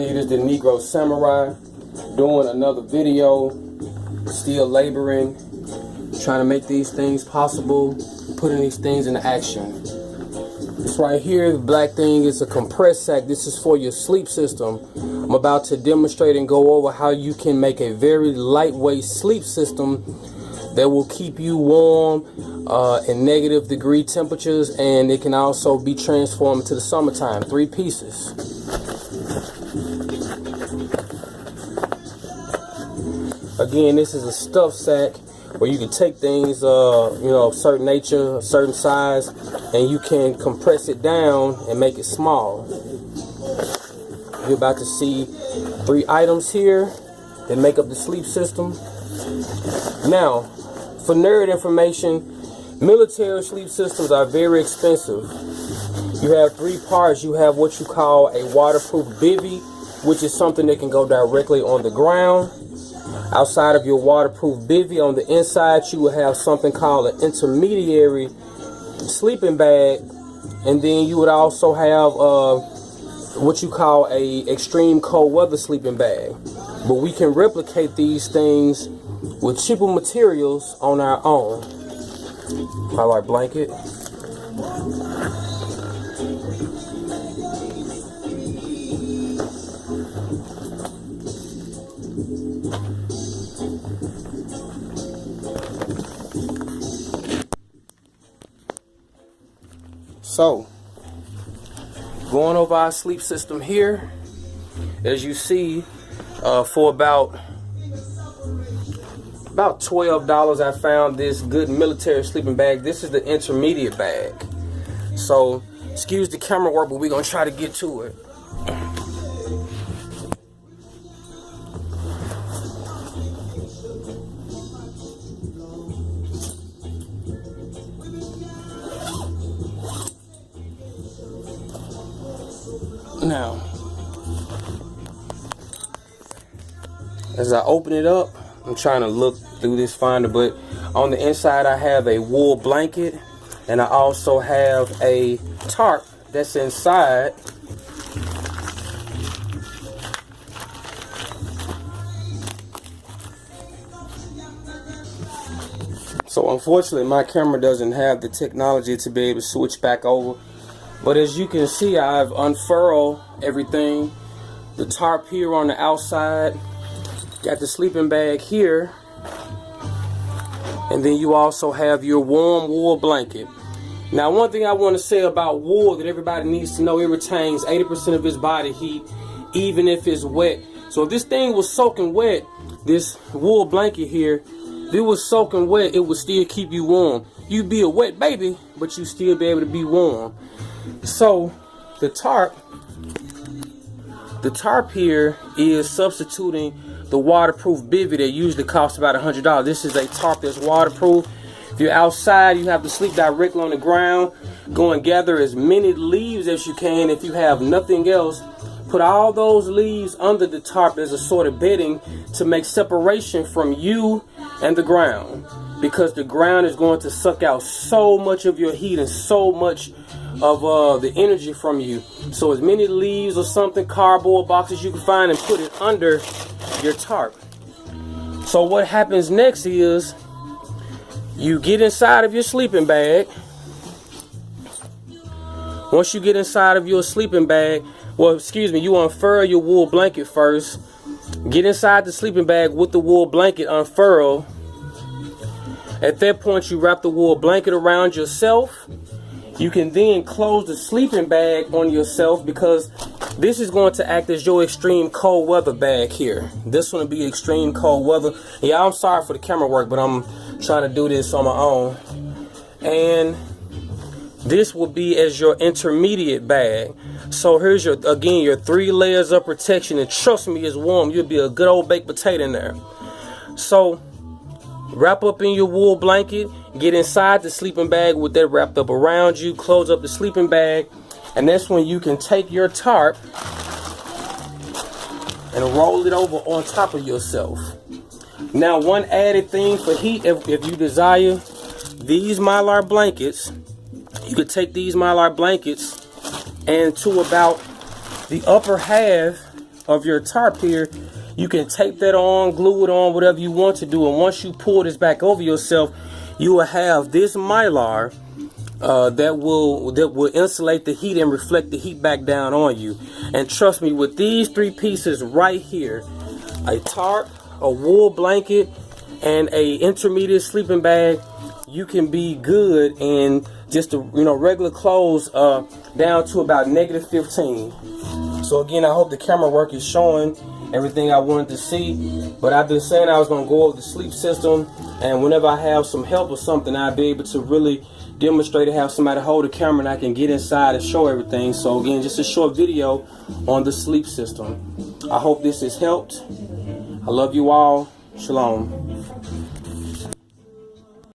It is the Negro Samurai doing another video, still laboring, trying to make these things possible, putting these things into action. This right here, the black thing, is a compressed sack. This is for your sleep system. I'm about to demonstrate and go over how you can make a very lightweight sleep system that will keep you warm in negative degree temperatures, and it can also be transformed to the summertime. 3 pieces. Again, this is a stuff sack where you can take things, certain nature, a certain size, and you can compress it down and make it small. You're about to see 3 items here that make up the sleep system. Now, for nerd information, military sleep systems are very expensive. You have 3 parts. You have what you call a waterproof bivy, which is something that can go directly on the ground. Outside of your waterproof bivy, on the inside, you will have something called an intermediary sleeping bag, and then you would also have what you call a extreme cold weather sleeping bag. But we can replicate these things with cheaper materials on our own. Mylar blanket. So, going over our sleep system here, as you see, for about $12, I found this good military sleeping bag. This is the intermediate bag. So, excuse the camera work, but we're gonna try to get to it. Now, as I open it up, I'm trying to look through this finder, but on the inside I have a wool blanket, and I also have a tarp that's inside. So unfortunately my camera doesn't have the technology to be able to switch back over. But as you can see, I've unfurled everything. The tarp here on the outside, got the sleeping bag here, and then you also have your warm wool blanket. Now, one thing I want to say about wool that everybody needs to know, it retains 80% of its body heat, even if it's wet. So if this thing was soaking wet, this wool blanket here, if it was soaking wet, it would still keep you warm. You'd be a wet baby, but you still be able to be warm. So the tarp here is substituting the waterproof bivy that usually costs about $100. This is a tarp that's waterproof. If you're outside, you have to sleep directly on the ground. Go and gather as many leaves as you can. If you have nothing else, put all those leaves under the tarp as a sort of bedding to make separation from you and the ground, because the ground is going to suck out so much of your heat and so much of the energy from you. So as many leaves or something, cardboard boxes you can find, and put it under your tarp. So what happens next is you get inside of your sleeping bag. Once you get inside of your sleeping bag, you unfurl your wool blanket first. Get inside the sleeping bag with the wool blanket unfurled. At that point, you wrap the wool blanket around yourself. You can then close the sleeping bag on yourself, because this is going to act as your extreme cold weather bag here. This one will be extreme cold weather. Yeah, I'm sorry for the camera work, but I'm trying to do this on my own. And this will be as your intermediate bag. So here's your 3 layers of protection, and trust me, it's warm. You'll be a good old baked potato in there. So wrap up in your wool blanket, get inside the sleeping bag with that wrapped up around you, close up the sleeping bag, and that's when you can take your tarp and roll it over on top of yourself. Now, one added thing for heat, if you desire, these Mylar blankets, you could take these Mylar blankets and to about the upper half of your tarp here, you can tape that on, glue it on, whatever you want to do. And once you pull this back over yourself, you will have this Mylar that will insulate the heat and reflect the heat back down on you. And trust me, with these 3 pieces right here, a tarp, a wool blanket, and a intermediate sleeping bag, you can be good in just regular clothes down to about -15. So again, I hope the camera work is showing everything I wanted to see. But I've been saying I was going to go over the sleep system, and whenever I have some help or something, I'll be able to really demonstrate and have somebody hold the camera and I can get inside and show everything. So again, just a short video on the sleep system. I hope this has helped. I love you all. Shalom.